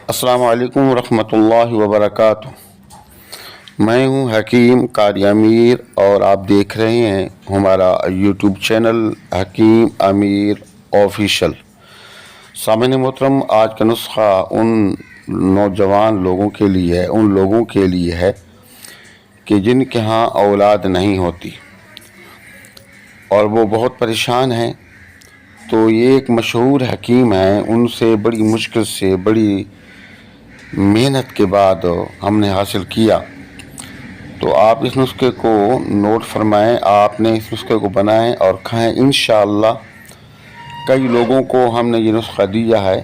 السلام علیکم ورحمۃ اللہ وبرکاتہ۔ میں ہوں حکیم قاری امیر اور آپ دیکھ رہے ہیں ہمارا یوٹیوب چینل حکیم امیر آفیشل۔ سامعین محترم، آج کا نسخہ ان نوجوان لوگوں کے لیے ہے، ان لوگوں کے لیے ہے کہ جن کے ہاں اولاد نہیں ہوتی اور وہ بہت پریشان ہیں۔ تو یہ ایک مشہور حکیم ہیں، ان سے بڑی مشکل سے، بڑی محنت کے بعد ہم نے حاصل کیا۔ تو آپ اس نسخے کو نوٹ فرمائیں، آپ نے اس نسخے کو بنائیں اور کھائیں۔ انشاءاللہ کئی لوگوں کو ہم نے یہ نسخہ دیا ہے۔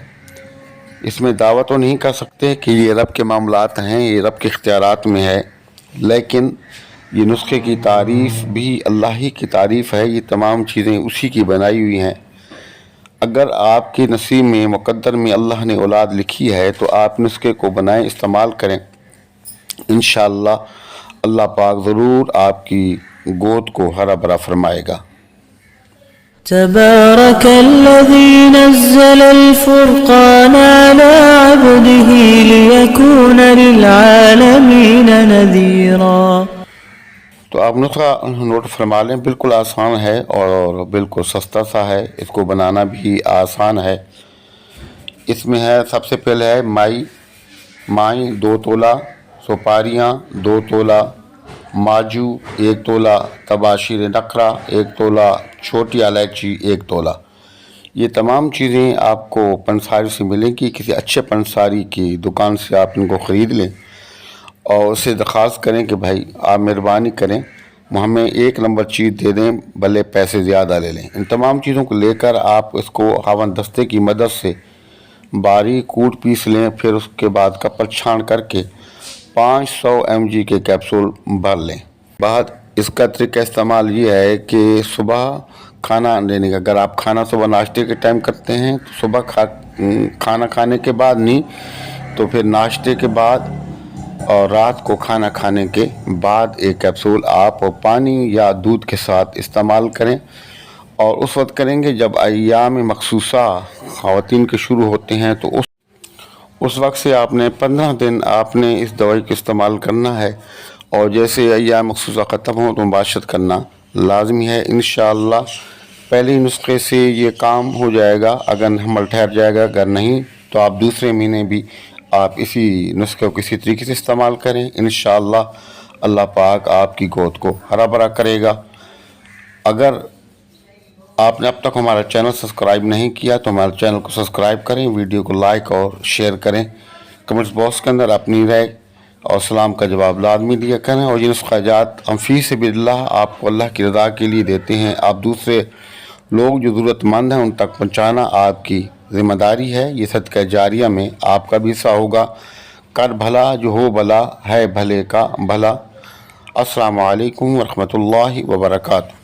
اس میں دعویٰ تو نہیں کر سکتے کہ یہ رب کے معاملات ہیں، یہ رب کے اختیارات میں ہے، لیکن یہ نسخے کی تعریف بھی اللہ ہی کی تعریف ہے۔ یہ تمام چیزیں اسی کی بنائی ہوئی ہیں۔ اگر آپ کے نصیب میں، مقدر میں اللہ نے اولاد لکھی ہے تو آپ نسخے کو بنائیں، استعمال کریں۔ انشاءاللہ اللہ پاک ضرور آپ کی گود کو ہرا بھرا فرمائے گا۔ تبارك الذي نزل الفرقان على عبده ليكون للعالمين نذيرا۔ تو آپ نسخہ نوٹ فرما لیں، بالکل آسان ہے اور بالکل سستا سا ہے، اس کو بنانا بھی آسان ہے۔ اس میں ہے، سب سے پہلے ہے مائیں 2 تولہ، سپاریاں 2 تولہ، ماجو 1 تولہ، تباشیر نقرہ 1 تولہ، چھوٹی الائچی 1 تولہ۔ یہ تمام چیزیں آپ کو پنساری سے ملیں گی، کسی اچھے پنساری کی دکان سے آپ ان کو خرید لیں اور اسے درخواست کریں کہ بھائی آپ مہربانی کریں ہمیں 1 نمبر چیز دے دیں، بھلے پیسے زیادہ لے لیں۔ ان تمام چیزوں کو لے کر آپ اس کو ہاون دستے کی مدد سے باریک کوٹ پیس لیں، پھر اس کے بعد کپ پر چھان کر کے 500 mg کے کیپسول بھر لیں۔ بعد اس کا طریقہ استعمال یہ ہے کہ صبح کھانا لینے کا، اگر آپ کھانا صبح ناشتے کے ٹائم کرتے ہیں تو صبح کھانا کھانے کے بعد نہیں تو پھر ناشتے کے بعد اور رات کو کھانا کھانے کے بعد 1 کیپسول آپ پانی یا دودھ کے ساتھ استعمال کریں، اور اس وقت کریں گے جب ایام مخصوصہ خواتین کے شروع ہوتے ہیں، تو اس وقت سے آپ نے 15 دن آپ نے اس دوائی کو استعمال کرنا ہے، اور جیسے ایام مخصوصہ ختم ہوں تو مباشرت کرنا لازمی ہے۔ انشاءاللہ پہلے نسخے سے یہ کام ہو جائے گا، اگر حمل ٹھہر جائے گا، اگر نہیں تو آپ دوسرے مہینے بھی آپ اسی نسخے کو کسی طریقے سے استعمال کریں۔ انشاءاللہ اللہ پاک آپ کی گود کو ہرا بھرا کرے گا۔ اگر آپ نے اب تک ہمارا چینل سبسکرائب نہیں کیا تو ہمارے چینل کو سبسکرائب کریں، ویڈیو کو لائک اور شیئر کریں، کمنٹس باکس کے اندر اپنی رائے اور سلام کا جواب لازمی دیا کریں، اور یہ نسخہ جات ہم فی سبیل اللہ آپ کو اللہ کی رضا کے لیے دیتے ہیں۔ آپ دوسرے لوگ جو ضرورت مند ہیں ان تک پہنچانا آپ کی ذمہ داری ہے۔ یہ صدقہ جاریہ میں آپ کا بھی حصہ ہوگا۔ کر بھلا جو ہو بھلا ہے بھلے کا بھلا۔ السلام علیکم ورحمۃ اللہ وبرکاتہ۔